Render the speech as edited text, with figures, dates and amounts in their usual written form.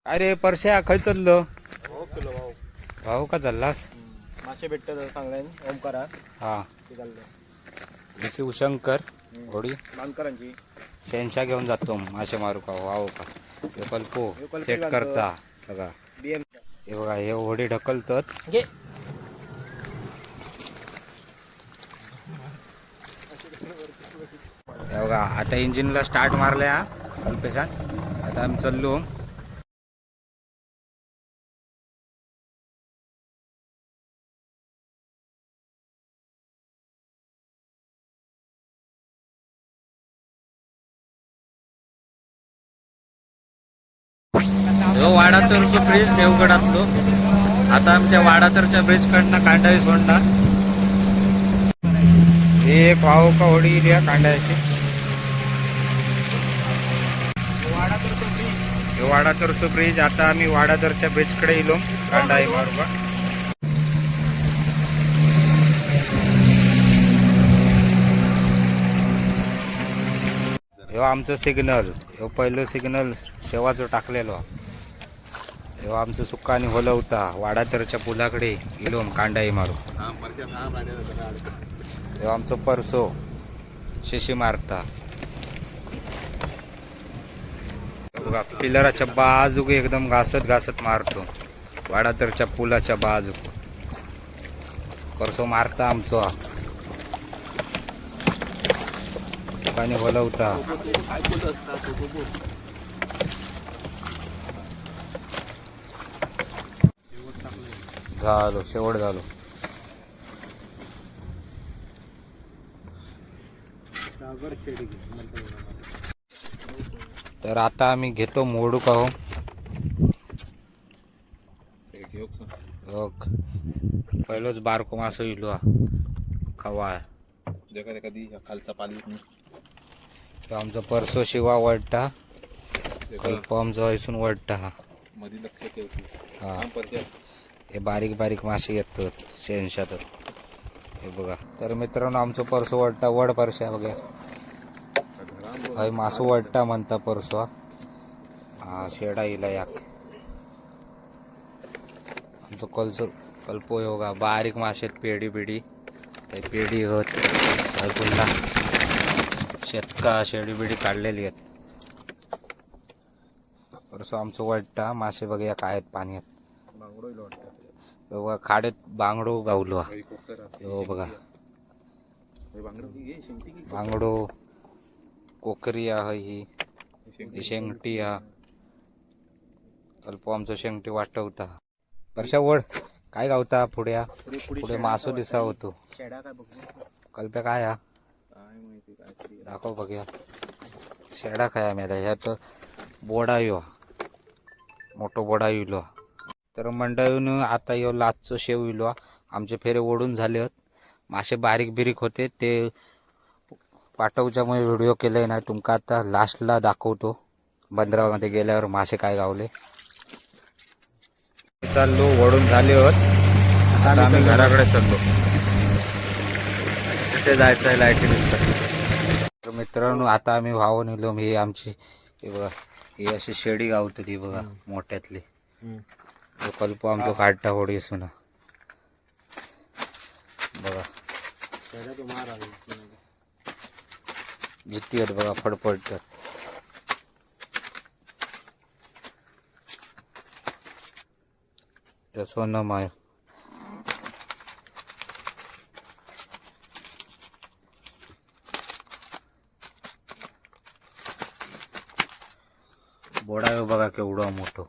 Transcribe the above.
अरे परश्या खय चाललो? हो किलो भाऊ. भाऊ का चाललास? मासे भेटतात चांगले ओमकारा हा ते चाललं. मी शिवशंकर होडी मानकरांची शेनशा घेऊन जातो मासे मारू का वाव का हे कल्पो हे कल्पे सेट बांधतो. करता सगळा. बीएम हे बघा हे होडी ढकलतात. घे. हे बघा आता इंजिनला स्टार्ट मारले हा कल्पेशान. आता आम्ही चाललो. हो वाडातरचं ब्रिज देवगडातलो. आता आमच्या वाडातरच्या ब्रिज कडनं कांडाई सोडणार. हे एक वाव का होडी द्या कांडायची. हे वाडातरचं ब्रिज. आता आम्ही वाडातरच्या ब्रिज कडे येलो कांडाई मारू का. ह्यो आमचं सिग्नल. ह्यो पहिलं सिग्नल शेवाचं टाकलेलो. ह्यो आमचं सुक्कानी होलवता वाडातरच्या पुलाकडे गेलो कांडाई मारू. ह्यो आमचं परसो शिशी मारता. बघा पिलराच्या बाजूक एकदम घासत घासत मारतो वाडातरच्या पुलाच्या बाजूक. परसो मारता आमचो सुक्कानी होलवता. झालो शेवट झालो. तर आता आम्ही घेतो मोडू का हो. पहिलोच बारको मासो इलो खवा खालचा पाली तो आमचा परसो शिवा वडटा. कल्प आमचा हैसून वडटा हा. हा हे बारीक बारीक मासे येतात शेणशात. हे बघा तर मित्रांनो आमचं परसो वडटा वड परश्या बघा. हय मासू वडटा म्हणता परसो. हा शेडा इला याक आमचं कल्पो योगा बारीक मासे पेडी बिडी पेडी होत पुन्हा शेतका शेडी बिडी काढलेली आहेत. परसो आमचं वडटा मासे बघूया काय आहेत पाण्यात. बघा खाड्यात बांगडो गावलो. हो बघा बांगडो कोकरी आहे ही शेंगटी हा. कल्पो आमचं शेंगटी वाटवता. परशा वड काय गावता पुढ्या पुढे मासो दिसा होतो. कल्प्या काय हा दाखव बघूया. शेडा काय मेला ह्यात बोडा यो मोठो बोडा इलो. तर मंडळीन आता यो लाचचो शेव इलो. आमचे फेरे ओढून झाले आहेत. मासे बारीक बिरीक होते ते पाठवच्यामुळे व्हिडिओ केले नाही. तुमका आता लास्टला दाखवतो बंदरामध्ये गेल्यावर मासे काय गावले. चाललो ओढून झाले होत. आता आम्ही घराकडे चाललो. तिथे जायचं आहे लाईटी दिसतात. तर मित्रांनो आता आम्ही वाहून इलो. ही आमची हे बघा ही अशी शेडी गावते ती बघा मोठ्यातली. कल्प आमचं काढता होडी सुना बघा जित्ती आहेत बघा फडफडतात. सोनं माय बोडा बघा केवढा मोठो.